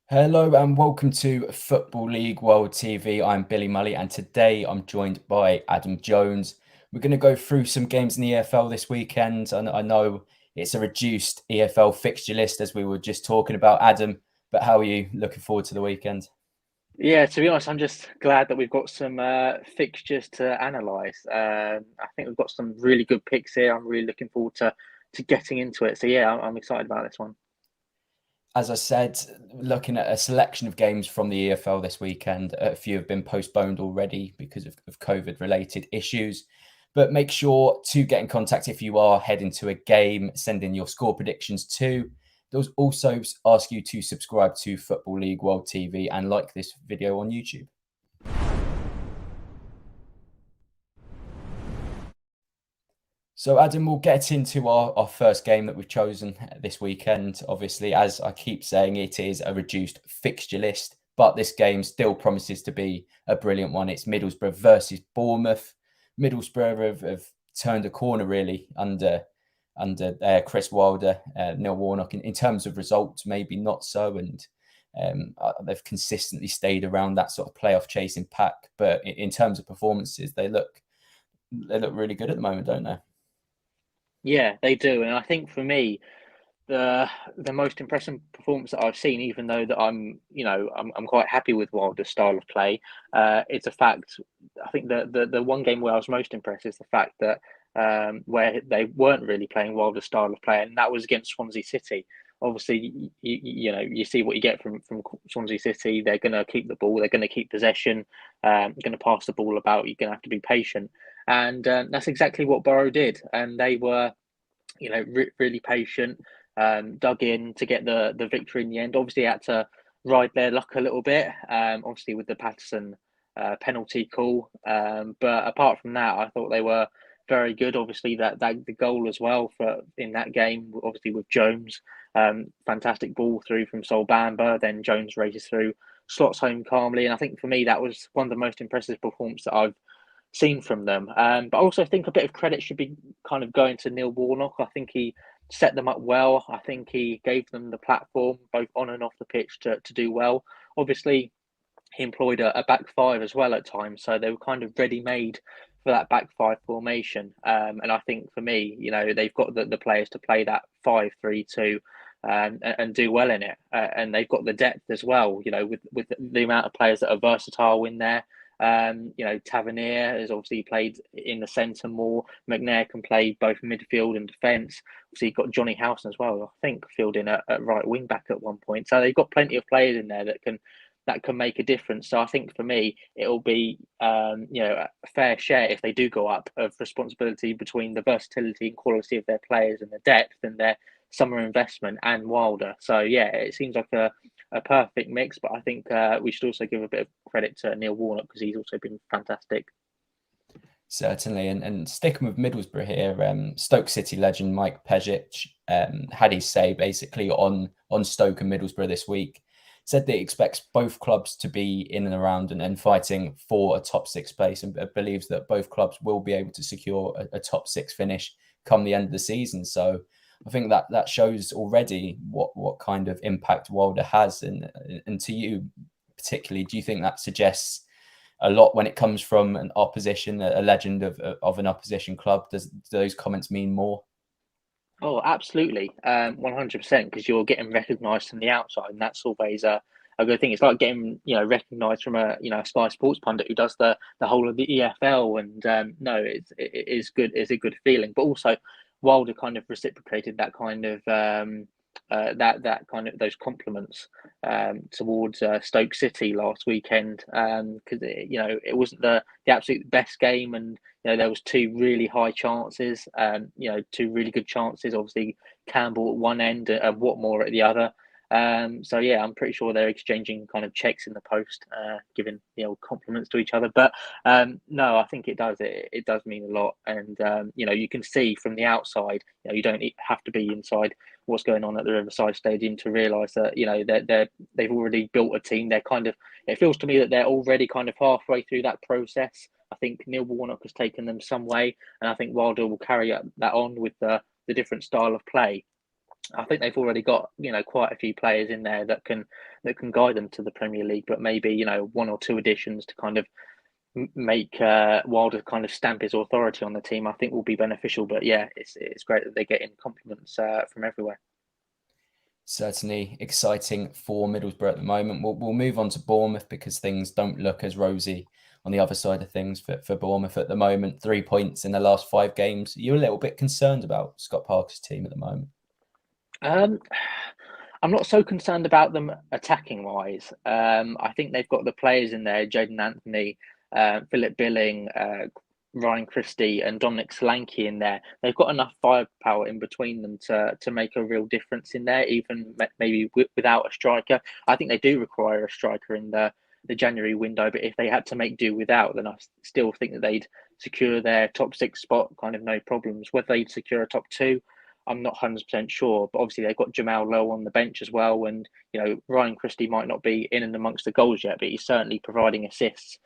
Hello and welcome to Football League World TV. I'm Billy Mulley and today I'm joined by Adam Jones. We're going to go through some games in the EFL this weekend. And I know it's a reduced EFL fixture list as we were just talking about, Adam, but how are you looking forward to the weekend? Yeah, to be honest, I'm just glad that we've got some fixtures to analyse. I think we've got some really good picks here. I'm really looking forward to getting into it. So yeah, I'm excited about this one. As I said, looking at a selection of games from the EFL this weekend, a few have been postponed already because of COVID related issues. But make sure to get in contact if you are heading to a game, send in your score predictions too. They'll also ask you to subscribe to Football League World TV and like this video on YouTube. So, Adam, we'll get into our first game that we've chosen this weekend. Obviously, as I keep saying, it is a reduced fixture list, but this game still promises to be a brilliant one. It's Middlesbrough versus Bournemouth. Middlesbrough have turned a corner really under Chris Wilder, Neil Warnock. In terms of results, maybe not so, and they've consistently stayed around that sort of playoff chasing pack. But in terms of performances, they look really good at the moment, don't they? Yeah, they do, and I think for me, the most impressive performance that I've seen, even though that I'm quite happy with Wilder's style of play, it's a fact. I think the one game where I was most impressed is the fact that where they weren't really playing Wilder's style of play, and that was against Swansea City. Obviously, you see what you get from Swansea City. They're going to keep the ball. They're going to keep possession. Going to pass the ball about. You're going to have to be patient, and that's exactly what Borough did. And they were really patient, dug in to get the victory in the end. Obviously, had to ride their luck a little bit, obviously with the Patterson penalty call. But apart from that, I thought they were very good. Obviously, that the goal as well for in that game, obviously with Jones, fantastic ball through from Sol Bamba. Then Jones races through, slots home calmly, and I think for me that was one of the most impressive performances that I've seen from them. But I also think a bit of credit should be kind of going to Neil Warnock. I think he set them up well. I think he gave them the platform, both on and off the pitch, to do well. Obviously, he employed a back five as well at times, so they were kind of ready made for that back five formation. And I think for me, they've got the players to play that 5-3-2. And do well in it, and they've got the depth as well. With the amount of players that are versatile in there, Tavernier has obviously played in the centre more. McNair can play both midfield and defence. Obviously, you've got Johnny Howson as well, I think, fielding at right wing back at one point. So they've got plenty of players in there that can make a difference. So I think for me, it'll be a fair share if they do go up of responsibility between the versatility and quality of their players and the depth and their summer investment and Wilder. So yeah, it seems like a perfect mix. But I think we should also give a bit of credit to Neil Warnock because he's also been fantastic. Certainly, and sticking with Middlesbrough here, Stoke City legend Mike Pejic had his say basically on Stoke and Middlesbrough this week. Said that he expects both clubs to be in and around and fighting for a top six place, and believes that both clubs will be able to secure a top six finish come the end of the season. So I think that shows already what kind of impact Wilder has, and to you particularly, do you think that suggests a lot when it comes from an opposition, a legend of an opposition club? Do those comments mean more? Oh, absolutely, 100%. Because you're getting recognised from the outside, and that's always a good thing. It's like getting recognised from a Sky Sports pundit who does the whole of the EFL, and no, it is good. It's a good feeling, but also Wilder kind of reciprocated that kind of that kind of those compliments towards Stoke City last weekend because it wasn't the absolute best game, and there was two really high chances, two really good chances. Obviously, Campbell at one end and Watmore at the other. So yeah, I'm pretty sure they're exchanging kind of checks in the post, giving compliments to each other. But no, I think it does. It does mean a lot, and you can see from the outside. You don't have to be inside what's going on at the Riverside Stadium to realise that they've already built a team. They're kind of, it feels to me that they're already kind of halfway through that process. I think Neil Warnock has taken them some way, and I think Wilder will carry that on with the different style of play. I think they've already got quite a few players in there that can guide them to the Premier League, but maybe one or two additions to kind of make Wilder kind of stamp his authority on the team, I think will be beneficial. But yeah, it's great that they're getting compliments from everywhere. Certainly exciting for Middlesbrough at the moment. We'll move on to Bournemouth because things don't look as rosy on the other side of things for Bournemouth at the moment. 3 points in the last 5 games. You're a little bit concerned about Scott Parker's team at the moment. Um, I'm not so concerned about them attacking wise. I think they've got the players in there: Jaden Anthony, Philip Billing, Ryan Christie, and Dominic Solanke in there. They've got enough firepower in between them to make a real difference in there, even maybe without a striker. I think they do require a striker in the January window, but if they had to make do without, then I still think that they'd secure their top 6 spot, kind of no problems. Whether they'd secure a top 2, I'm not 100% sure, but obviously they've got Jamal Lowe on the bench as well. And, Ryan Christie might not be in and amongst the goals yet, but he's certainly providing assists.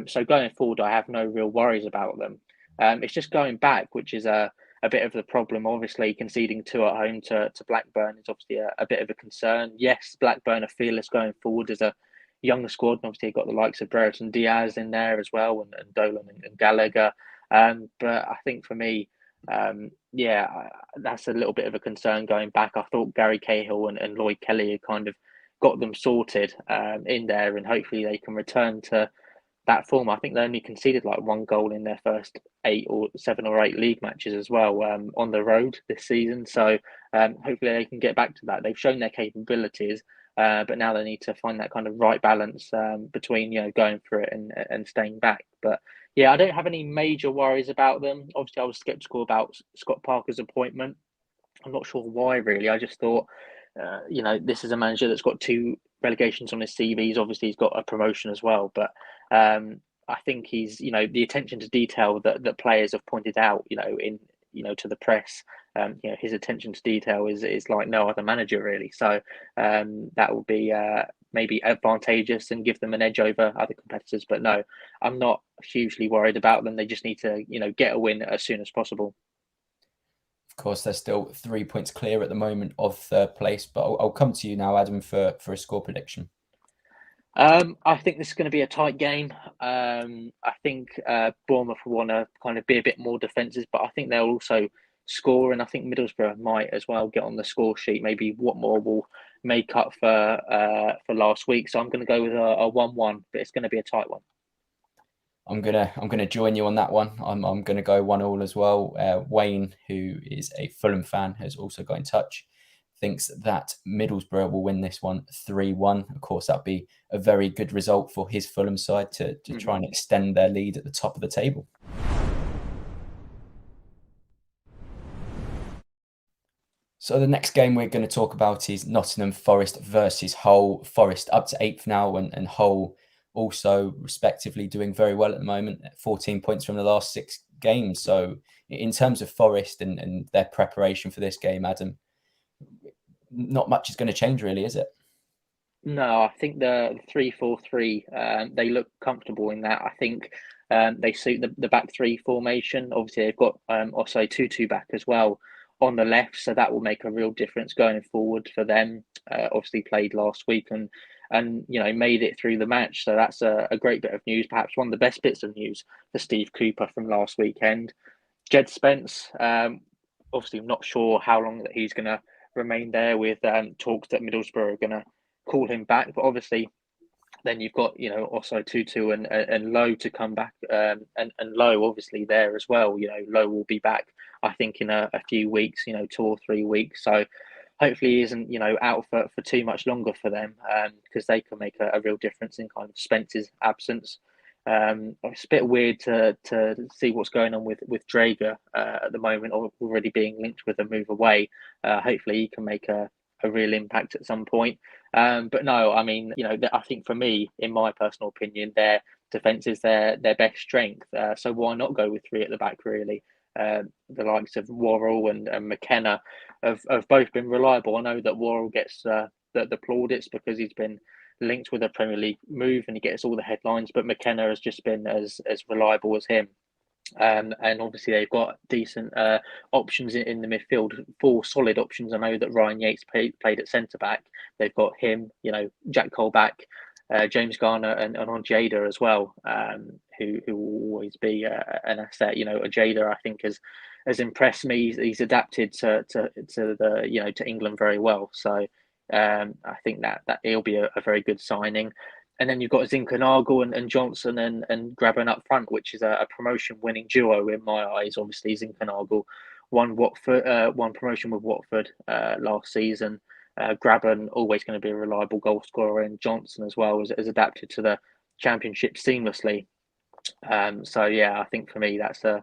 So going forward, I have no real worries about them. It's just going back, which is a bit of the problem. Obviously, conceding 2 at home to Blackburn is obviously a bit of a concern. Yes, Blackburn are fearless going forward as a younger squad, and obviously you've got the likes of Brereton Diaz in there as well, and Dolan and Gallagher. But I think for me, yeah, that's a little bit of a concern going back. I thought Gary Cahill and Lloyd Kelly had kind of got them sorted in there, and hopefully they can return to that form. I think they only conceded like 1 goal in their first 8 or 7 or 8 league matches as well on the road this season. So hopefully they can get back to that. They've shown their capabilities, but now they need to find that kind of right balance between going for it and staying back. But yeah, I don't have any major worries about them. Obviously, I was skeptical about Scott Parker's appointment. I'm not sure why, really. I just thought, this is a manager that's got 2 relegations on his CVs. Obviously, he's got a promotion as well. But I think he's, the attention to detail that players have pointed out, to the press. His attention to detail is like no other manager, really. So that will be maybe advantageous and give them an edge over other competitors. But no, I'm not hugely worried about them. They just need to, get a win as soon as possible. Of course, they're still 3 points clear at the moment of third place, but I'll come to you now, Adam, for a score prediction. I think this is going to be a tight game. I think Bournemouth will want to kind of be a bit more defensive, but I think they'll also score, and I think Middlesbrough might as well get on the score sheet. Maybe Watmore will make up for last week. So I'm going to go with a 1-1, but it's going to be a tight one. I'm gonna join you on that one. I'm gonna go 1-1 as well. Wayne, who is a Fulham fan, has also got in touch. Thinks that Middlesbrough will win this one 3-1. Of course, that'd be a very good result for his Fulham side to try and extend their lead at the top of the table. So the next game we're going to talk about is Nottingham Forest versus Hull. Forest up to 8th now, and Hull also respectively doing very well at the moment, 14 points from the last 6 games. So in terms of Forest and their preparation for this game, Adam, not much is going to change really, is it? No, I think the 3-4-3, they look comfortable in that. I think they suit the back 3 formation. Obviously, they've got also Tutu back as well on the left, so that will make a real difference going forward for them. Obviously, played last week and made it through the match, so that's a great bit of news. Perhaps one of the best bits of news for Steve Cooper from last weekend. Jed Spence, obviously, I'm not sure how long that he's going to remain there, with talks that Middlesbrough are going to call him back, but obviously then you've got also Tutu and Lowe to come back, and Lowe obviously there as well. Lowe will be back, I think, in a few weeks, 2 or 3 weeks. So hopefully he isn't out for too much longer for them, because they can make a real difference in kind of Spence's absence. It's a bit weird to see what's going on with Drager at the moment, or already being linked with a move away. Hopefully he can make a real impact at some point. But no, I mean, I think for me, in my personal opinion, their defence is their best strength. So why not go with 3 at the back, really? The likes of Worrell and McKenna have both been reliable. I know that Worrell gets the plaudits because he's been linked with a Premier League move and he gets all the headlines, but McKenna has just been as reliable as him. And obviously they've got decent options in the midfield, 4 solid options. I know that Ryan Yates played at centre back. They've got him, Jack Colback, James Garner, and Ojeda as well, who will always be an asset. Ojeda, I think, has impressed me. He's adapted to the to England very well. So I think that he'll be a very good signing. And then you've got Zinkernagel and Johnson and Grabban up front, which is a promotion-winning duo in my eyes. Obviously, Zinkernagel won promotion with Watford last season. Grabban always going to be a reliable goal scorer, and Johnson as well has adapted to the Championship seamlessly. So yeah, I think for me that's a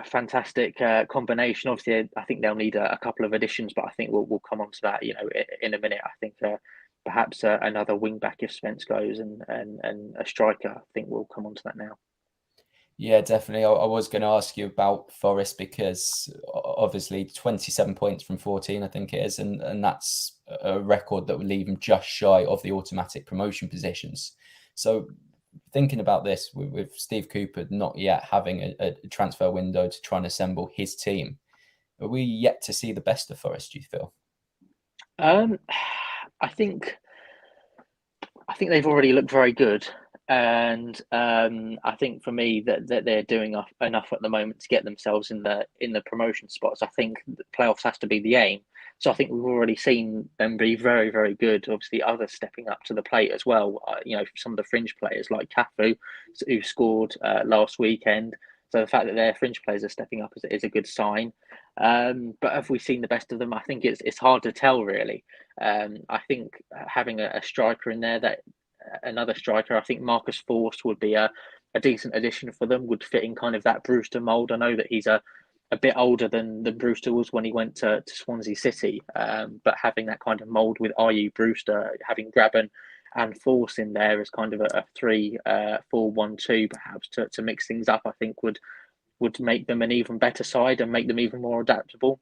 fantastic combination. Obviously, I think they'll need a couple of additions, but I think we'll come on to that in a minute. I think perhaps another wing back if Spence goes, and a striker. I think we'll come on to that now. Yeah, definitely. I was going to ask you about Forest because obviously 27 points from 14, I think it is, and that's a record that would leave them just shy of the automatic promotion positions. So thinking about this with Steve Cooper not yet having a transfer window to try and assemble his team, are we yet to see the best of Forest, do you feel? I think they've already looked very good, and I think for me that they're doing enough at the moment to get themselves in the promotion spots. I think the playoffs has to be the aim. So I think we've already seen them be very, very good. Obviously, others stepping up to the plate as well. Some of the fringe players like Cafu, who scored last weekend. So the fact that their fringe players are stepping up is a good sign. But have we seen the best of them? I think it's hard to tell, really. I think having a striker in there, that another striker, I think Marcus Forss would be a decent addition for them, would fit in kind of that Brewster mould. I know that he's a bit older than Brewster was when he went to Swansea City, but having that kind of mould with Ayew, Brewster, having Grabban and Forss in there as kind of a 3-4-1-2 perhaps to mix things up, I think would make them an even better side and make them even more adaptable.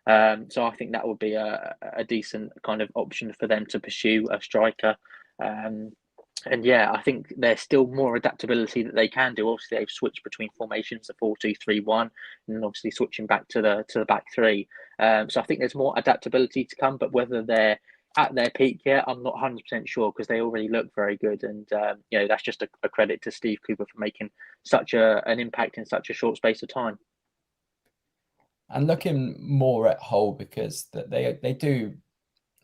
So I think that would be a decent kind of option for them to pursue a striker. And yeah, I think there's still more adaptability that they can do. Obviously, they've switched between formations, a 4-2-3-1, and obviously switching back to the back three. So I think there's more adaptability to come, but whether they're at their peak yet, I'm not 100% sure because they already look very good. And, that's just a credit to Steve Cooper for making such an impact in such a short space of time. And looking more at Hull, because they do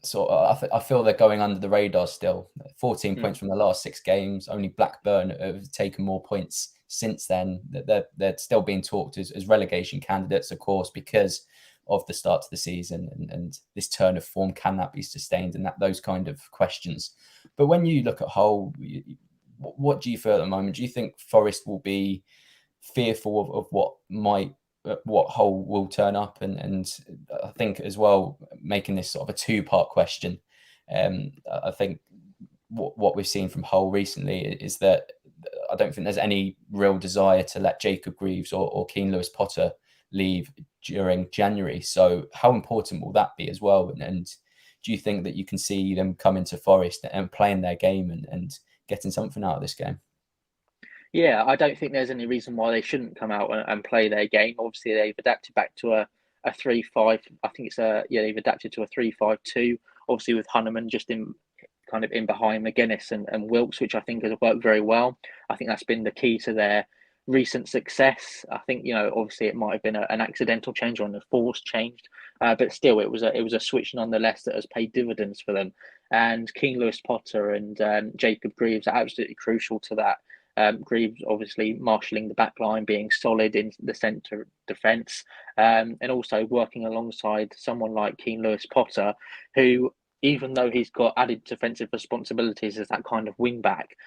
sort of, I feel they're going under the radar still. 14 points from the last 6 games. Only Blackburn have taken more points since then. They're still being talked as relegation candidates, of course, because of the start to the season and this turn of form. Can that be sustained? And those kind of questions. But when you look at Hull, what do you feel at the moment? Do you think Forest will be fearful of what Hull will turn up? And I think as well, making this sort of a 2-part question, I think what we've seen from Hull recently is that I don't think there's any real desire to let Jacob Greaves or Keane Lewis Potter leave during January. So how important will that be as well? And do you think that you can see them come into Forest and playing their game and getting something out of this game? Yeah, I don't think there's any reason why they shouldn't come out and play their game. Obviously, they've adapted back to a 3-5. I think they've adapted to a 3-5-2. Obviously, with Hunneman just in behind McGuinness and Wilkes, which I think has worked very well. I think that's been the key to their recent success. I think obviously it might have been an accidental change or a forced change, but still it was a switch nonetheless that has paid dividends for them. And Keane Lewis Potter and Jacob Greaves are absolutely crucial to that. Greaves obviously marshalling the back line, being solid in the centre defence, and also working alongside someone like Keane Lewis Potter, who, even though he's got added defensive responsibilities as that kind of wing back,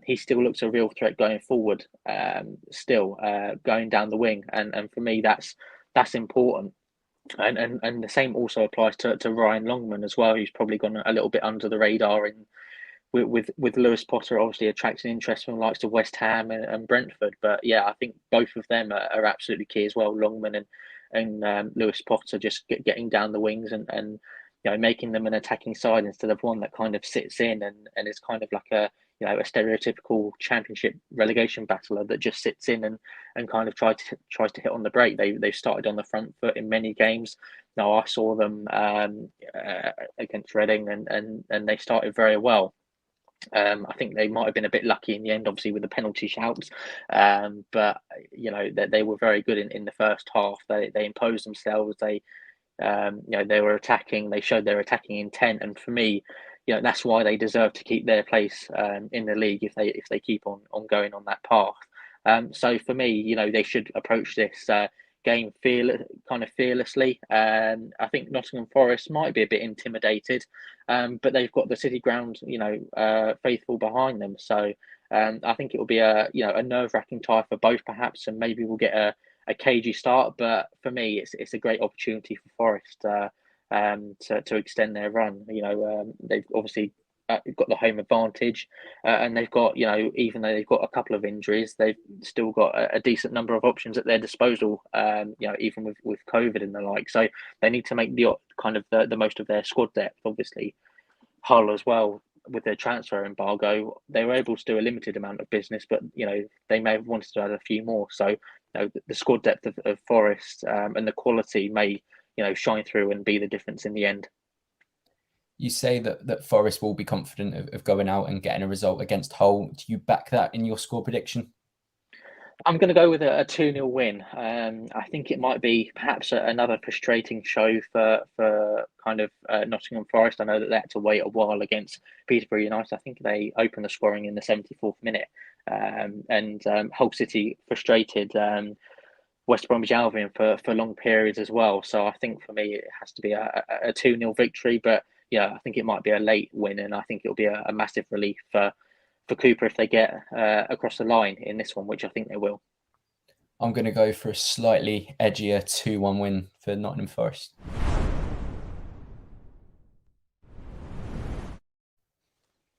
he still looks a real threat going forward, going down the wing. And for me, that's important. And the same also applies to Ryan Longman as well, who's probably gone a little bit under the radar with Lewis Potter obviously attracting interest from the likes of West Ham and Brentford. But yeah, I think both of them are absolutely key as well. Longman and Lewis Potter just getting down the wings and making them an attacking side instead of one that kind of sits in and is kind of like a stereotypical Championship relegation battler that just sits in and kind of tries to hit on the break. They've started on the front foot in many games. Now I saw them against Reading, and they started very well. I think they might have been a bit lucky in the end, obviously with the penalty shouts, but they were very good in the first half. They imposed themselves. They were attacking. They showed their attacking intent, and for me, that's why they deserve to keep their place in the league if they keep on going on that path. So for me, they should approach this game kind of fearlessly. I think Nottingham Forest might be a bit intimidated, but they've got the City Ground, faithful behind them. So I think it will be a nerve-wracking tie for both, perhaps, and maybe we'll get a cagey start. But for me, it's a great opportunity for Forest to extend their run. They've obviously got the home advantage, and they've got, even though they've got a couple of injuries, they've still got a decent number of options at their disposal. Even with COVID and the like, so they need to make the most of their squad depth. Obviously, Hull as well, with their transfer embargo, they were able to do a limited amount of business, but they may have wanted to add a few more. So the squad depth of Forest and the quality may shine through and be the difference in the end. You say that Forest will be confident of going out and getting a result against Hull. Do you back that in your score prediction? I'm going to go with a 2-0 win. I think it might be perhaps another frustrating show for kind of Nottingham Forest. I know that they had to wait a while against Peterborough United. I think they opened the scoring in the 74th minute. And Hull City frustrated West Bromwich Albion for long periods as well. So I think for me it has to be a 2-0 victory. But I think it might be a late win, and I think it'll be a massive relief for Cooper if they get across the line in this one, which I think they will. I'm going to go for a slightly edgier 2-1 win for Nottingham Forest.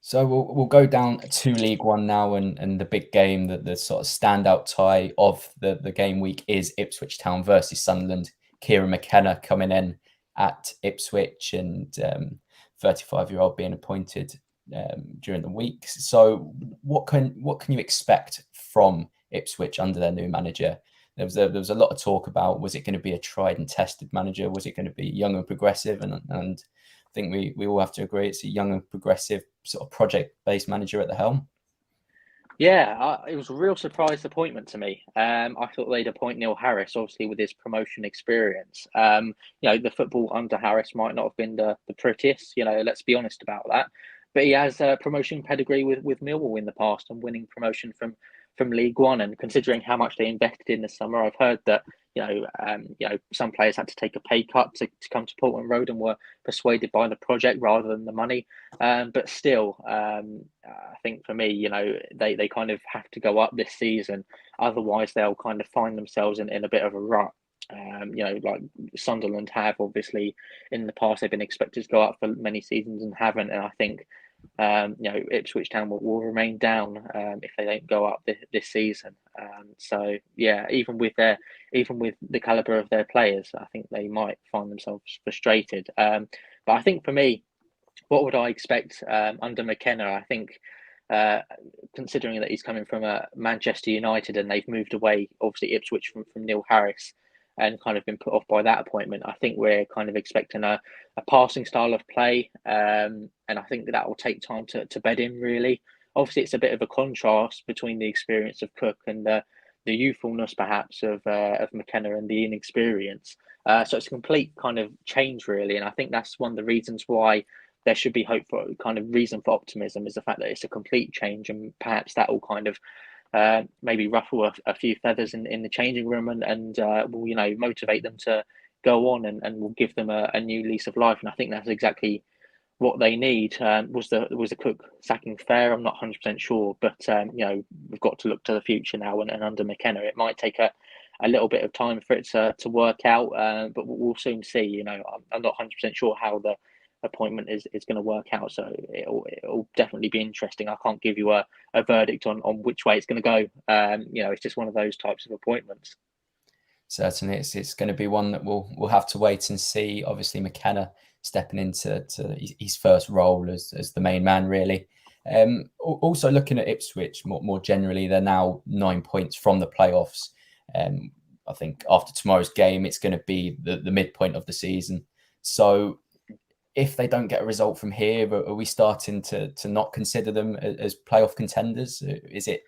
So we'll go down to League One now, and the big game, the sort of standout tie of the game week is Ipswich Town versus Sunderland. Kieran McKenna coming in at Ipswich, and 35-year-old being appointed during the week. So what can you expect from Ipswich under their new manager? There was a lot of talk about, was it going to be a tried and tested manager? Was it going to be young and progressive? And I think we all have to agree it's a young and progressive sort of project-based manager at the helm. Yeah, it was a real surprise appointment to me. I thought they'd appoint Neil Harris, obviously with his promotion experience. The football under Harris might not have been the prettiest, let's be honest about that. But he has a promotion pedigree with Millwall in the past and winning promotion from League One. And considering how much they invested in the summer, I've heard that some players had to take a pay cut to come to Portland Road and were persuaded by the project rather than the money. But still, I think for me, they kind of have to go up this season. Otherwise, they'll kind of find themselves in a bit of a rut. Like Sunderland have, obviously in the past, they've been expected to go up for many seasons and haven't. And I think Ipswich Town will remain down if they don't go up this season. So yeah, even with the caliber of their players, I think they might find themselves frustrated. But I think for me, what would I expect under McKenna? I think considering that he's coming from Manchester United and they've moved away, obviously Ipswich from Neil Harris, and kind of been put off by that appointment. I think we're kind of expecting a passing style of play, and I think that will take time to bed in, really. Obviously, it's a bit of a contrast between the experience of Cook and the youthfulness, perhaps, of McKenna and the inexperience. So it's a complete kind of change, really, and I think that's one of the reasons why there should be hope for, kind of reason for optimism, is the fact that it's a complete change, and perhaps that will kind of maybe ruffle a few feathers in the changing room and will motivate them to go on and will give them a new lease of life. And I think that's exactly what they need. Was the Cook sacking fair? I'm not 100% sure, but we've got to look to the future now, and under McKenna it might take a little bit of time for it to work out, but we'll soon see. I'm not 100% sure how the appointment is going to work out, so it'll definitely be interesting. I can't give you a verdict on which way it's going to go. It's just one of those types of appointments. Certainly, it's going to be one that we'll have to wait and see. Obviously, McKenna stepping into his first role as the main man, really. Also looking at Ipswich more generally, they're now 9 points from the playoffs. I think after tomorrow's game, it's going to be the midpoint of the season. So if they don't get a result from here, are we starting to not consider them as playoff contenders? Is it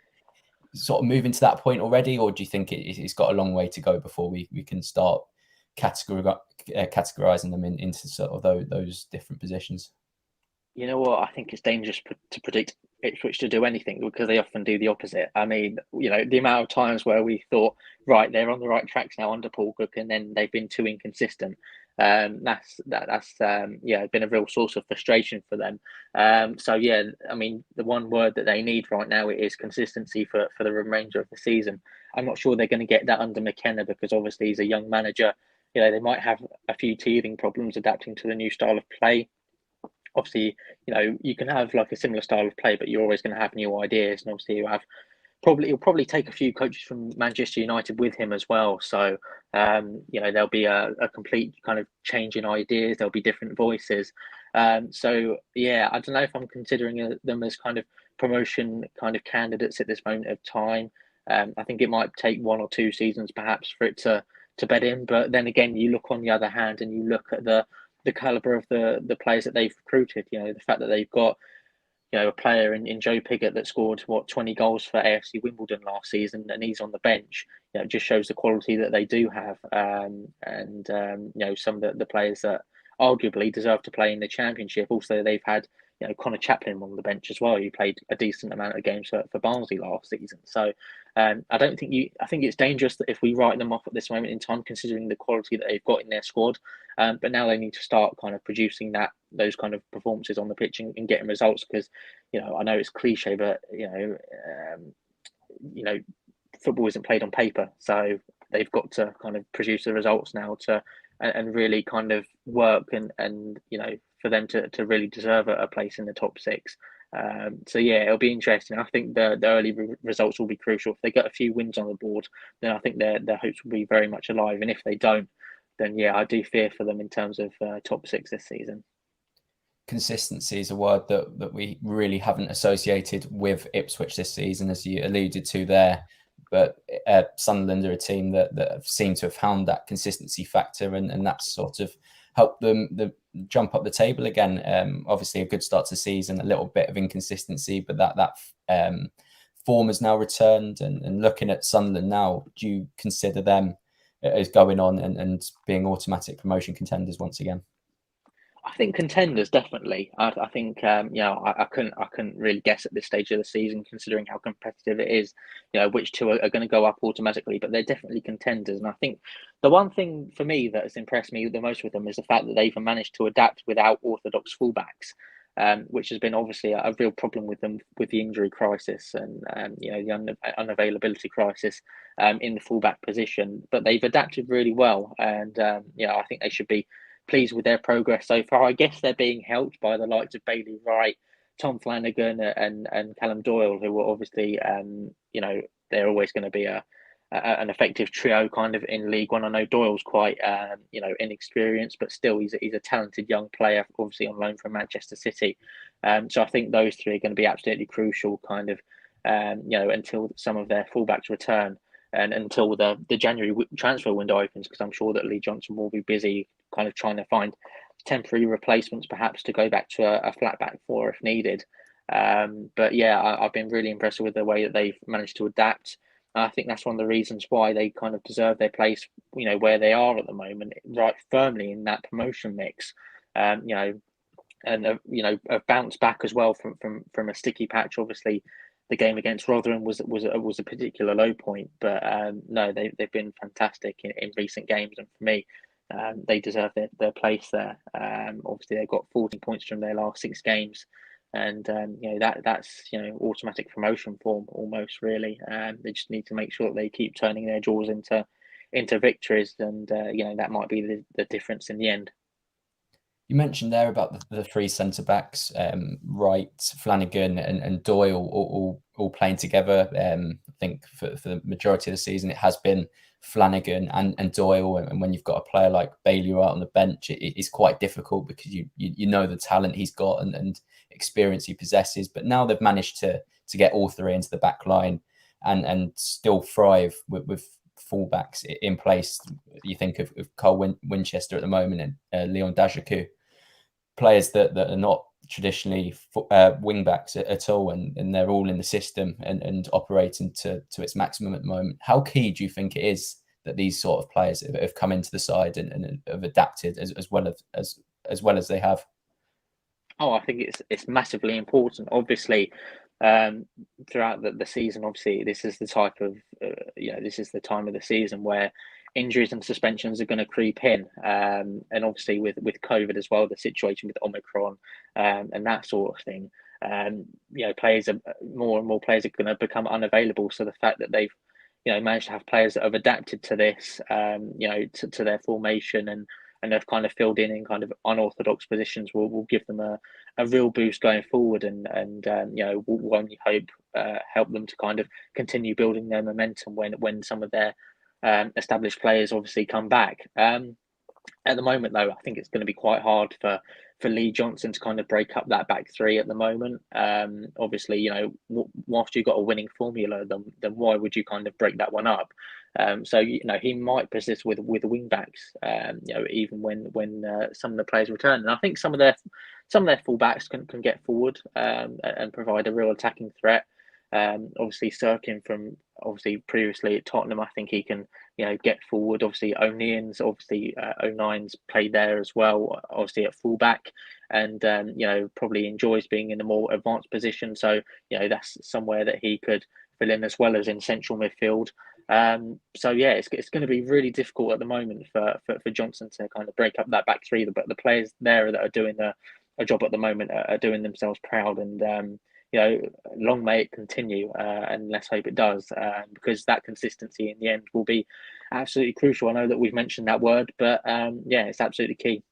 sort of moving to that point already, or do you think it's got a long way to go before we can start categorizing them into sort of those different positions? You know what? I think it's dangerous to predict Ipswich to do anything because they often do the opposite. I mean, the amount of times where we thought, right, they're on the right tracks now under Paul Cook, and then they've been too inconsistent. That's been a real source of frustration for them. So yeah, I mean, the one word that they need right now is consistency for the remainder of the season. I'm not sure they're going to get that under McKenna because obviously he's a young manager. They might have a few teething problems adapting to the new style of play. Obviously, you can have like a similar style of play, but you're always going to have new ideas. And obviously, he'll probably take a few coaches from Manchester United with him as well. So, there'll be a complete kind of change in ideas. There'll be different voices. So yeah, I don't know if I'm considering them as kind of promotion kind of candidates at this moment of time. I think it might take 1 or 2 seasons perhaps for it to bed in. But then again, you look on the other hand and you look at the caliber of the players that they've recruited. The fact that they've got a player in Joe Pigott that scored 20 goals for AFC Wimbledon last season, and he's on the bench. It just shows the quality that they do have, and some of the players that arguably deserve to play in the Championship. Also, they've had Connor Chaplin on the bench as well. He played a decent amount of games for Barnsley last season. So I think it's dangerous that if we write them off at this moment in time, considering the quality that they've got in their squad. But now they need to start kind of producing those kind of performances on the pitch and getting results because, I know it's cliche, but football isn't played on paper, so they've got to kind of produce the results now and really kind of work and for them to really deserve a place in the top 6. So yeah, it'll be interesting. I think the early results will be crucial. If they get a few wins on the board, then I think their hopes will be very much alive. And if they don't, then yeah, I do fear for them in terms of top 6 this season. Consistency is a word that we really haven't associated with Ipswich this season, as you alluded to there. But Sunderland are a team that seem to have found that consistency factor, and that's sort of helped them jump up the table again. Obviously, a good start to the season, a little bit of inconsistency, but that form has now returned. And looking at Sunderland now, do you consider them as going on and being automatic promotion contenders once again? I think contenders definitely. I think I couldn't really guess at this stage of the season, considering how competitive it is. Which two are going to go up automatically, but they're definitely contenders. And I think the one thing for me that has impressed me the most with them is the fact that they've managed to adapt without orthodox fullbacks, which has been obviously a real problem with them with the injury crisis and the unavailability crisis in the fullback position. But they've adapted really well, and I think they should be pleased with their progress so far. I guess they're being helped by the likes of Bailey Wright, Tom Flanagan, and Callum Doyle, who are obviously, they're always going to be an effective trio kind of in League One. I know Doyle's quite, inexperienced, but still he's a talented young player, obviously on loan from Manchester City. So I think those three are going to be absolutely crucial, kind of, until some of their fullbacks return. And until the January transfer window opens, because I'm sure that Lee Johnson will be busy kind of trying to find temporary replacements, perhaps to go back to a flat back four if needed. But yeah, I've been really impressed with the way that they've managed to adapt. I think that's one of the reasons why they kind of deserve their place, where they are at the moment, right firmly in that promotion mix. And have bounced back as well from a sticky patch. Obviously, the game against Rotherham was a particular low point, but no, they've been fantastic in recent games, and for me, they deserve their place there. Obviously, they've got 14 points from their last 6 games, and that's automatic promotion form almost really. They just need to make sure that they keep turning their draws into victories, and that might be the difference in the end. You mentioned there about the 3 centre backs, Wright, Flanagan, and Doyle, all playing together. I think for the majority of the season, it has been Flanagan and Doyle, and when you've got a player like Bailey out on the bench, it is quite difficult because you know the talent he's got and experience he possesses. But now they've managed to get all three into the back line and still thrive with fullbacks in place. You think of Cole Winchester at the moment and Leon Dajaku, players that are not traditionally wing backs at all, and they're all in the system and operating to its maximum at the moment. How key do you think it is that these sort of players have come into the side and have adapted as well as they have? Oh, I think it's massively important. Obviously, throughout the season, obviously this is the type of this is the time of the season where injuries and suspensions are going to creep in, and obviously with COVID as well, the situation with Omicron, and that sort of thing. Players are more and more players are going to become unavailable. So the fact that they've managed to have players that have adapted to this, to their formation and they've kind of filled in kind of unorthodox positions will give them a real boost going forward, and will only hope help them to kind of continue building their momentum when some of their established players obviously come back. At the moment, though, I think it's going to be quite hard for Lee Johnson to kind of break up that back three at the moment. Obviously, whilst you've got a winning formula, then why would you kind of break that one up? So he might persist with wing backs. Even when some of the players return, and I think some of their fullbacks can get forward and provide a real attacking threat. Obviously, Sirkin from previously at Tottenham, I think he can get forward. Obviously, O'Nien's O'Nien's played there as well, obviously at fullback, and probably enjoys being in a more advanced position. So that's somewhere that he could fill in as well as in central midfield. It's going to be really difficult at the moment for Johnson to kind of break up that back three. But the players there that are doing a job at the moment are doing themselves proud, and long may it continue, and let's hope it does, because that consistency in the end will be absolutely crucial. I know that we've mentioned that word, but it's absolutely key.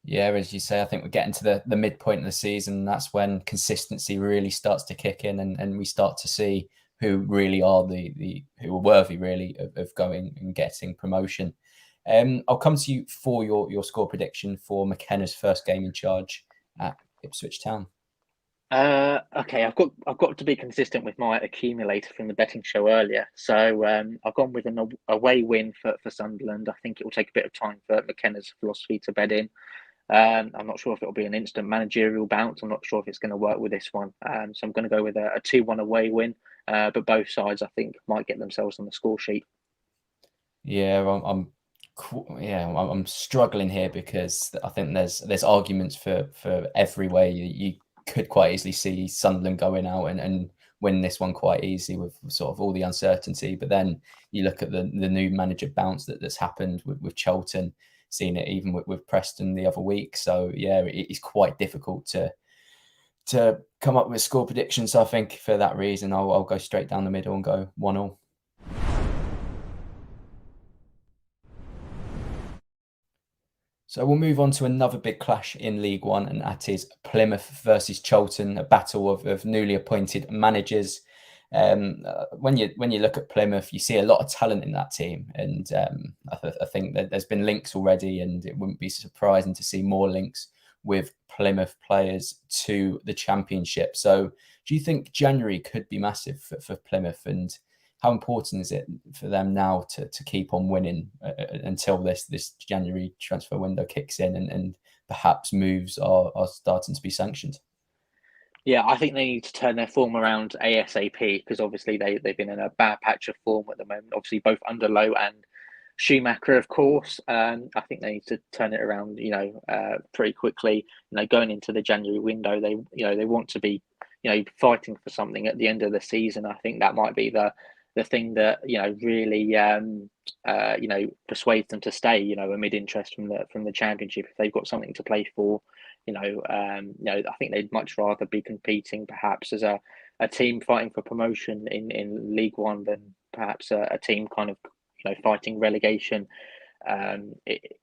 Yeah, as you say, I think we're getting to the midpoint of the season. That's when consistency really starts to kick in, and we start to see who really are who are worthy really of going and getting promotion. I'll come to you for your score prediction for McKenna's first game in charge at Ipswich Town. Okay, I've got to be consistent with my accumulator from the betting show earlier. So I've gone with an away win for Sunderland. I think it will take a bit of time for McKenna's philosophy to bed in. I'm not sure if it'll be an instant managerial bounce. I'm not sure if it's going to work with this one. So I'm going to go with a 2-1 away win. But both sides, I think, might get themselves on the score sheet. Yeah, I'm struggling here because I think there's arguments for every way. You could quite easily see Sunderland going out and win this one quite easy with sort of all the uncertainty. But then you look at the new manager bounce that's happened with Cheltenham, seen it even with Preston the other week. So yeah, it's quite difficult to come up with score predictions. So I think for that reason, I'll go straight down the middle and go 1-1. So we'll move on to another big clash in League One, and that is Plymouth versus Cheltenham, a battle of newly appointed managers. When you look at Plymouth, you see a lot of talent in that team, and I think that there's been links already, and it wouldn't be surprising to see more links with Plymouth players to the Championship. So do you think January could be massive for Plymouth, and how important is it for them now to keep on winning until this January transfer window kicks in and perhaps moves are starting to be sanctioned? Yeah, I think they need to turn their form around ASAP, because obviously they've been in a bad patch of form at the moment. Obviously, both under Lowe and Schumacher, of course. I think they need to turn it around, pretty quickly. Going into the January window, they want to be, fighting for something at the end of the season. I think that might be the thing that really persuades them to stay, amid interest from the Championship. If they've got something to play for, I think they'd much rather be competing perhaps as a team fighting for promotion in League One than perhaps a team kind of fighting relegation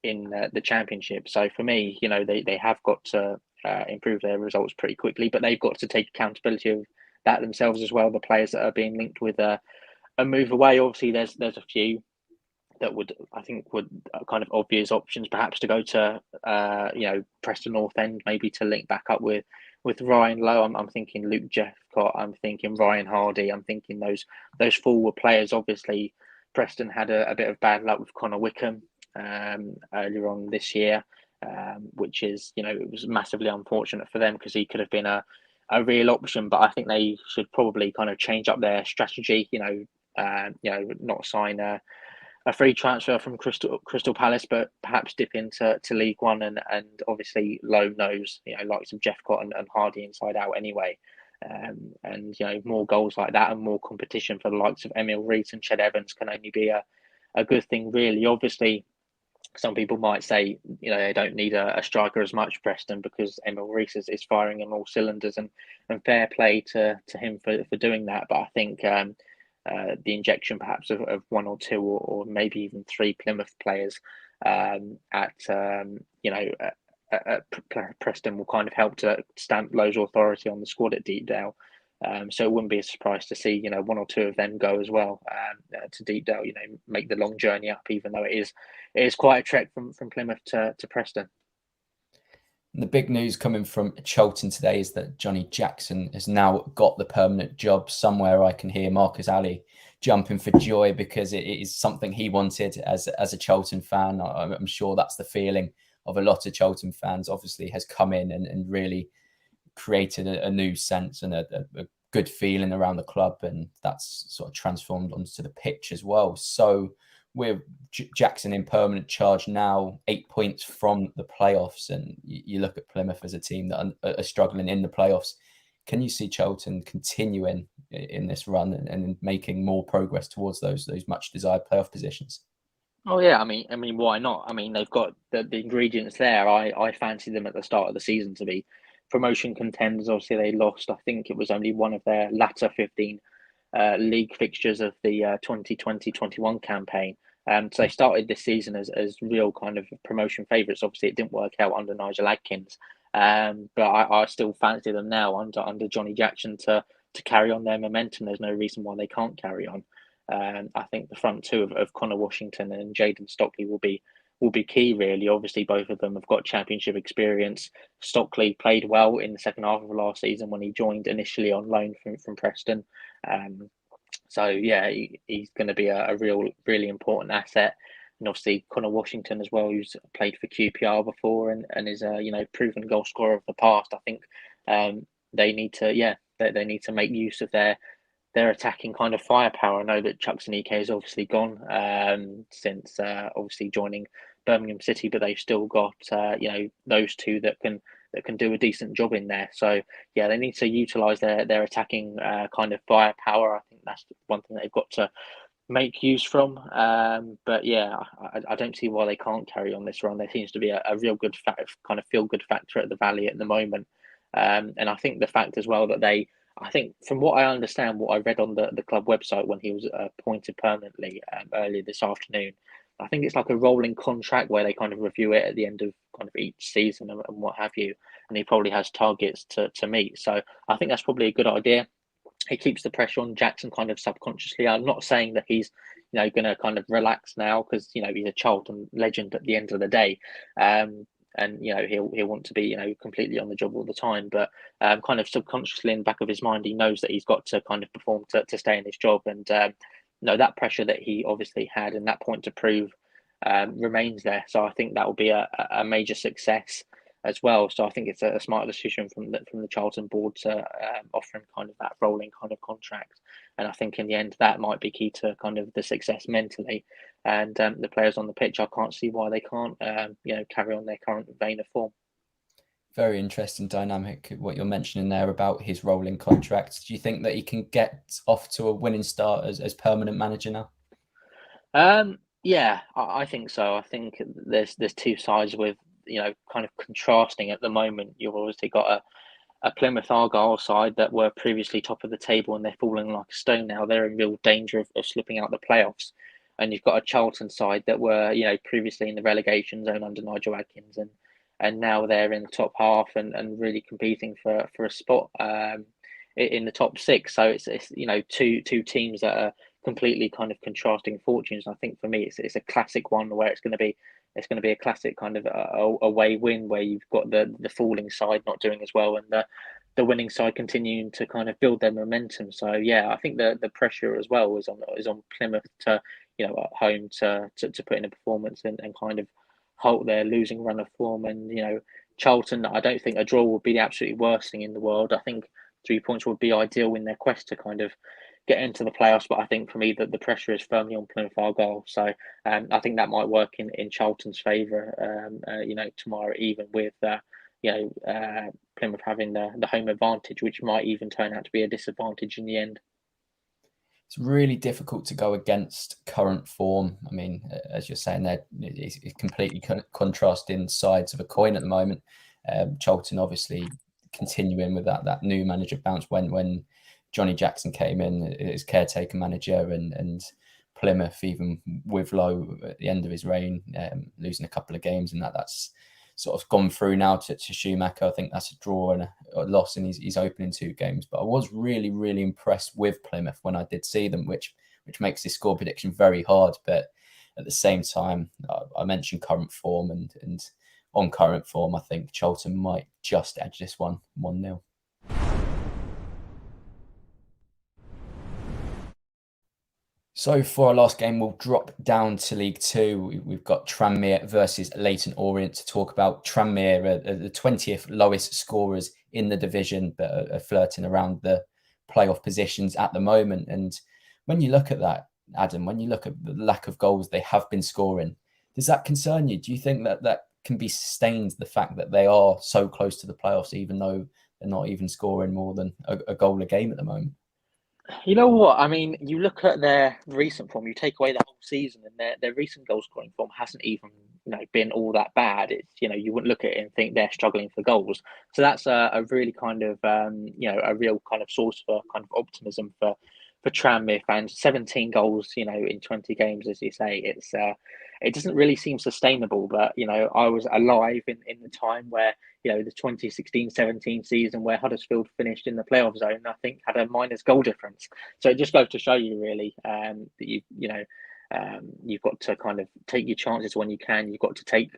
in the Championship. So for me, they have got to improve their results pretty quickly, but they've got to take accountability of that themselves as well. The players that are being linked with a move away, obviously there's a few. that would kind of obvious options, perhaps to go to Preston North End, maybe to link back up with Ryan Lowe. I'm thinking Luke Jeffcott. I'm thinking Ryan Hardy. I'm thinking those forward players. Obviously, Preston had a bit of bad luck with Connor Wickham earlier on this year, which is, it was massively unfortunate for them because he could have been a real option. But I think they should probably kind of change up their strategy. Not sign a free transfer from Crystal Palace, but perhaps dip into League One, and obviously Lowe knows, likes of Jeffcott and Hardy inside out anyway. And more goals like that and more competition for the likes of Emil Rees and Ched Evans can only be a good thing, really. Obviously, some people might say, they don't need a striker as much, Preston, because Emil Rees is firing on all cylinders, and fair play to him for doing that. But I think the injection perhaps of one or two or maybe even three Plymouth players at Preston will kind of help to stamp Lowe's authority on the squad at Deepdale. So it wouldn't be a surprise to see, one or two of them go as well to Deepdale, make the long journey up, even though it is quite a trek from Plymouth to Preston. The big news coming from Cheltenham today is that Johnny Jackson has now got the permanent job. Somewhere I can hear Marcus Ali jumping for joy because it is something he wanted as a Cheltenham fan. I'm sure that's the feeling of a lot of Cheltenham fans. Obviously has come in and really created a new sense and a good feeling around the club, and that's sort of transformed onto the pitch as well. So with Jackson in permanent charge now, 8 points from the playoffs, and you look at Plymouth as a team that are struggling in the playoffs. Can you see Cheltenham continuing in this run and making more progress towards those much desired playoff positions? Oh yeah, I mean, why not? I mean, they've got the ingredients there. I fancied them at the start of the season to be promotion contenders. Obviously, they lost. I think it was only one of their latter 15 league fixtures of the 2020-21 campaign. So they started this season as real kind of promotion favourites. Obviously, it didn't work out under Nigel Adkins, but I still fancy them now under Johnny Jackson to carry on their momentum. There's no reason why they can't carry on. I think the front two of Connor Washington and Jayden Stockley will be key, really. Obviously, both of them have got championship experience. Stockley played well in the second half of last season when he joined initially on loan from Preston. So yeah, he's going to be a really important asset. And obviously Connor Washington as well, who's played for QPR before and is a proven goal scorer of the past. I think they need to make use of their attacking kind of firepower. I know that Chuks Aneke has obviously gone since obviously joining Birmingham City, but they've still got those two that can do a decent job in there. So yeah, they need to utilise their attacking kind of firepower. I think that's one thing they've got to make use from. But yeah, I don't see why they can't carry on this run. There seems to be a real good kind of feel good factor at the Valley at the moment. And I think the fact as well that I think from what I understand, what I read on the club website when he was appointed permanently earlier this afternoon, I think it's like a rolling contract where they kind of review it at the end of kind of each season and what have you. And he probably has targets to meet. So I think that's probably a good idea. It keeps the pressure on Jackson kind of subconsciously. I'm not saying that he's, going to kind of relax now because, he's a Charlton legend at the end of the day. And he'll want to be completely on the job all the time, but kind of subconsciously in the back of his mind he knows that he's got to kind of perform to stay in his job, and that pressure that he obviously had and that point to prove remains there. So I think that will be a major success as well. So I think it's a smart decision from the Charlton board to offer him kind of that rolling kind of contract, and I think in the end that might be key to kind of the success mentally. And the players on the pitch, I can't see why they can't, carry on their current vein of form. Very interesting dynamic, what you're mentioning there about his rolling contracts. Do you think that he can get off to a winning start as permanent manager now? Yeah, I think so. I think there's two sides with, kind of contrasting at the moment. You've obviously got a Plymouth Argyle side that were previously top of the table and they're falling like a stone now. They're in real danger of slipping out the playoffs. And you've got a Charlton side that were, previously in the relegation zone under Nigel Adkins, and now they're in the top half and really competing for a spot in the top six. So it's two teams that are completely kind of contrasting fortunes. And I think for me, it's a classic one where it's going to be a classic kind of away win where you've got the falling side not doing as well and the winning side continuing to kind of build their momentum. So yeah, I think the pressure as well is on Plymouth to, you know, at home to put in a performance and kind of halt their losing run of form. And you know, Charlton, I don't think a draw would be the absolutely worst thing in the world. I think 3 points would be ideal in their quest to kind of get into the playoffs. But I think for me that the pressure is firmly on Plymouth Argyle. So I think that might work in Charlton's favour. You know, tomorrow, even with you know Plymouth having the home advantage, which might even turn out to be a disadvantage in the end. It's really difficult to go against current form. I mean, as you're saying there, it's completely contrasting sides of a coin at the moment. Charlton obviously continuing with that new manager bounce when Johnny Jackson came in as caretaker manager, and Plymouth, even with Lowe at the end of his reign, losing a couple of games, and that's sort of gone through now to Schumacher. I think that's a draw and a loss, and he's opening 2 games. But I was really, really impressed with Plymouth when I did see them, which makes this score prediction very hard. But at the same time, I mentioned current form, and on current form, I think Charlton might just edge this one 1-0. So for our last game, we'll drop down to League Two. We've got Tranmere versus Layton Orient to talk about. Tranmere are the 20th lowest scorers in the division, but are flirting around the playoff positions at the moment. And when you look at that, Adam, when you look at the lack of goals they have been scoring, does that concern you? Do you think that can be sustained, the fact that they are so close to the playoffs, even though they're not even scoring more than a goal a game at the moment? You know what? I mean, you look at their recent form, you take away the whole season, and their recent goal scoring form hasn't even, you know, been all that bad. It's, you know, you wouldn't look at it and think they're struggling for goals. So that's a really kind of you know, a real kind of source for kind of optimism for Tranmere fans. 17 goals, you know, in 20 games, as you say, it doesn't really seem sustainable. But you know, I was alive in the time where, you know, the 2016-17 season where Huddersfield finished in the playoff zone, I think had a minus goal difference. So it just goes to show you really that you know, you've got to kind of take your chances when you can. You've got to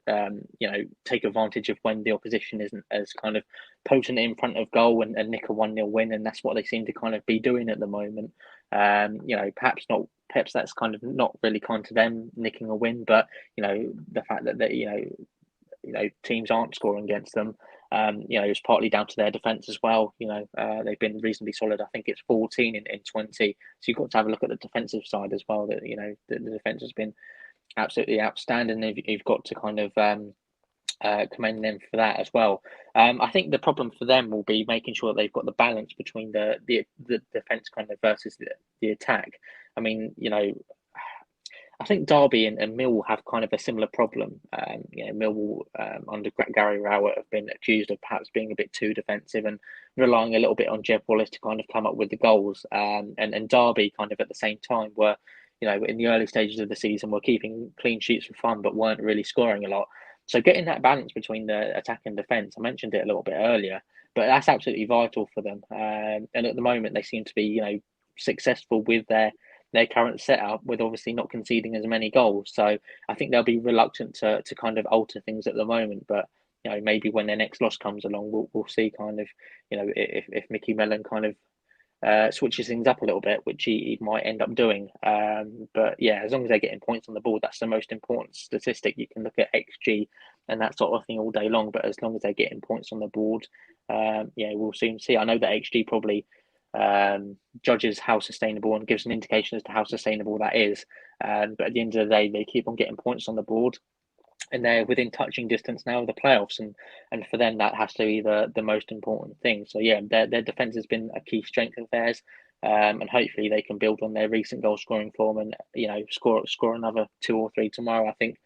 you know, take advantage of when the opposition isn't as kind of potent in front of goal and nick a 1-0 win. And that's what they seem to kind of be doing at the moment. You know, perhaps that's kind of not really kind to them nicking a win, but you know, the fact that they, you know, teams aren't scoring against them. You know, it's partly down to their defence as well. You know, they've been reasonably solid. I think it's 14 in 20. So you've got to have a look at the defensive side as well. That, you know, the defence has been absolutely outstanding. You've got to kind of commend them for that as well. I think the problem for them will be making sure that they've got the balance between the defence kind of versus the attack. I mean, you know, I think Derby and Mill have kind of a similar problem. You know, Mill under Gary Rowett have been accused of perhaps being a bit too defensive and relying a little bit on Jeb Wallace to kind of come up with the goals. And Derby kind of at the same time were, you know, in the early stages of the season were keeping clean sheets for fun, but weren't really scoring a lot. So getting that balance between the attack and defence, I mentioned it a little bit earlier, but that's absolutely vital for them. And at the moment, they seem to be, you know, successful with their current setup, with obviously not conceding as many goals. So I think they'll be reluctant to kind of alter things at the moment. But you know, maybe when their next loss comes along, we'll see kind of, you know, if Mickey Mellon kind of switches things up a little bit, which he might end up doing. But yeah, as long as they're getting points on the board, that's the most important statistic. You can look at XG and that sort of thing all day long, but as long as they're getting points on the board, yeah, we'll soon see. I know that XG probably judges how sustainable and gives an indication as to how sustainable that is. But at the end of the day, they keep on getting points on the board, and they're within touching distance now of the playoffs, and for them that has to be the most important thing. So yeah, their defense has been a key strength of theirs, and hopefully they can build on their recent goal scoring form and, you know, score another 2 or 3 tomorrow. I think,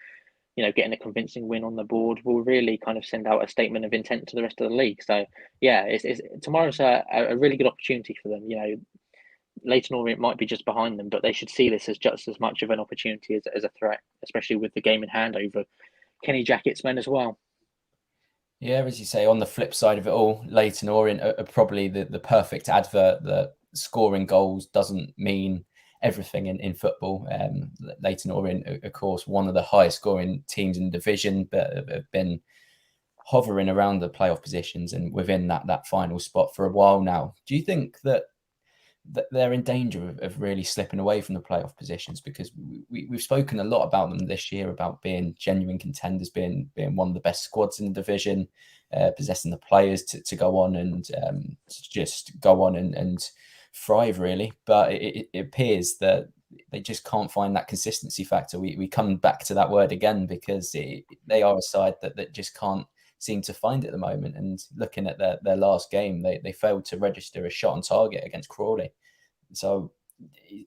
you know, getting a convincing win on the board will really kind of send out a statement of intent to the rest of the league. So yeah, tomorrow's a really good opportunity for them. You know, Layton Orient might be just behind them, but they should see this as just as much of an opportunity as a threat, especially with the game in hand over Kenny Jackett's men as well. Yeah, as you say, on the flip side of it all, Layton Orient are probably the perfect advert that scoring goals doesn't mean everything in football. Layton Orient, of course, one of the highest scoring teams in the division, but have been hovering around the playoff positions and within that final spot for a while now. Do you think that they're in danger of really slipping away from the playoff positions? Because we've spoken a lot about them this year, about being genuine contenders, being one of the best squads in the division, possessing the players to go on and just go on and thrive, really. But it appears that they just can't find that consistency factor. We come back to that word again, because they are a side that just can't seem to find it at the moment. And looking at their last game, they failed to register a shot on target against Crawley. So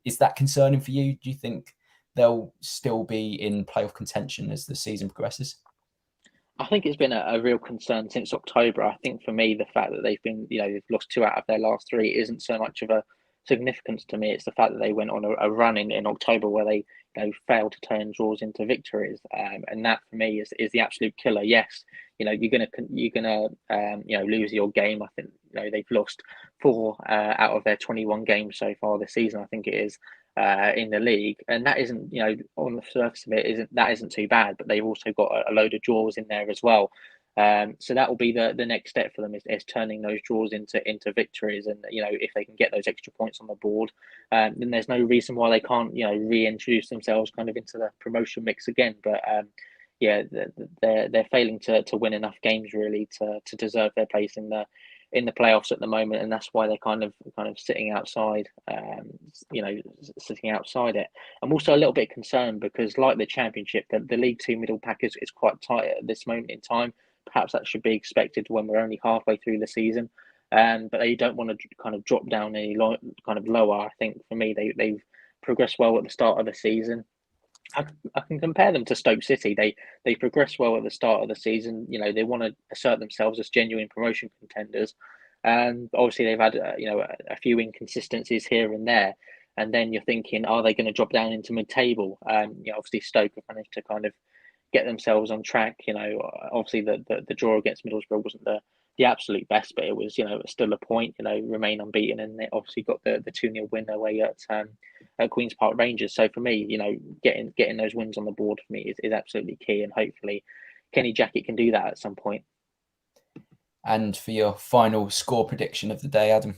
is that concerning for you? Do you think they'll still be in playoff contention as the season progresses? I think it's been a real concern since October. I think for me, the fact that they've lost 2 out of their last 3 isn't so much of a significance to me. It's the fact that they went on a run in October where they failed to turn draws into victories, and that for me is the absolute killer. Yes, you're gonna lose your game. I think they've lost 4 out of their 21 games so far this season, I think it is, in the league, and that isn't, on the surface of it, isn't too bad. But they've also got a load of draws in there as well. So that will be the next step for them, is turning those draws into victories. And if they can get those extra points on the board, then there's no reason why they can't reintroduce themselves kind of into the promotion mix again. But they're failing to win enough games really to deserve their place in the playoffs at the moment, and that's why they're kind of sitting outside, sitting outside it. I'm also a little bit concerned because, like the Championship, the League Two middle pack is quite tight at this moment in time. Perhaps that should be expected when we're only halfway through the season, but they don't want to kind of drop down any kind of lower. I think for me, they've progressed well at the start of the season. I can compare them to Stoke City. They progressed well at the start of the season. They want to assert themselves as genuine promotion contenders, and obviously they've had a few inconsistencies here and there. And then you're thinking, are they going to drop down into mid-table? Obviously Stoke have managed to kind of get themselves on track. Obviously the draw against Middlesbrough wasn't the absolute best, but it was still a point. Remain unbeaten, and they obviously got the 2-0 win away at Queen's Park Rangers. So for me, getting those wins on the board for me is absolutely key, and hopefully Kenny Jackett can do that at some point. And for your final score prediction of the day, Adam?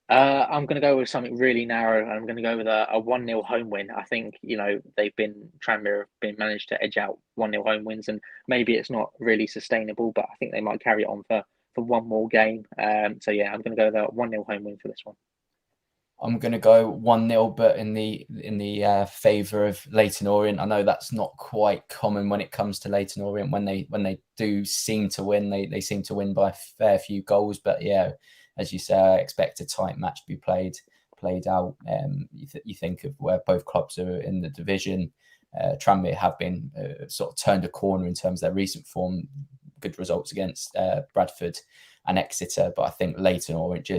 I'm going to go with something really narrow. I'm going to go with a 1-0 home win. I think, Tranmere have been managed to edge out 1-0 home wins, and maybe it's not really sustainable, but I think they might carry it on for one more game. I'm going to go with a 1-0 home win for this one. I'm going to go 1-0, but in the favour of Layton Orient. I know that's not quite common when it comes to Layton Orient. When they do seem to win, they seem to win by a fair few goals. But yeah, as you say, I expect a tight match to be played out. You think of where both clubs are in the division. Tranmere have been sort of turned a corner in terms of their recent form. Good results against Bradford and Exeter, but I think Layton Orient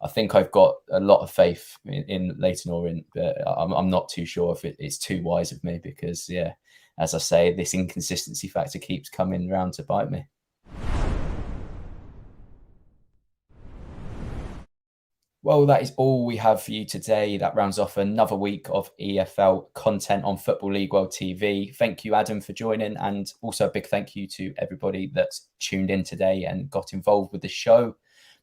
I think I've got a lot of faith in Layton Orient, but I'm not too sure if it's too wise of me because, yeah, as I say, this inconsistency factor keeps coming round to bite me. Well, that is all we have for you today. That rounds off another week of EFL content on Football League World TV. Thank you, Adam, for joining. And also a big thank you to everybody that's tuned in today and got involved with the show.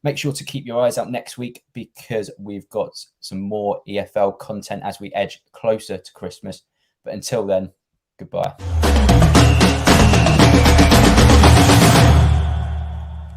Make sure to keep your eyes out next week because we've got some more EFL content as we edge closer to Christmas. But until then, goodbye.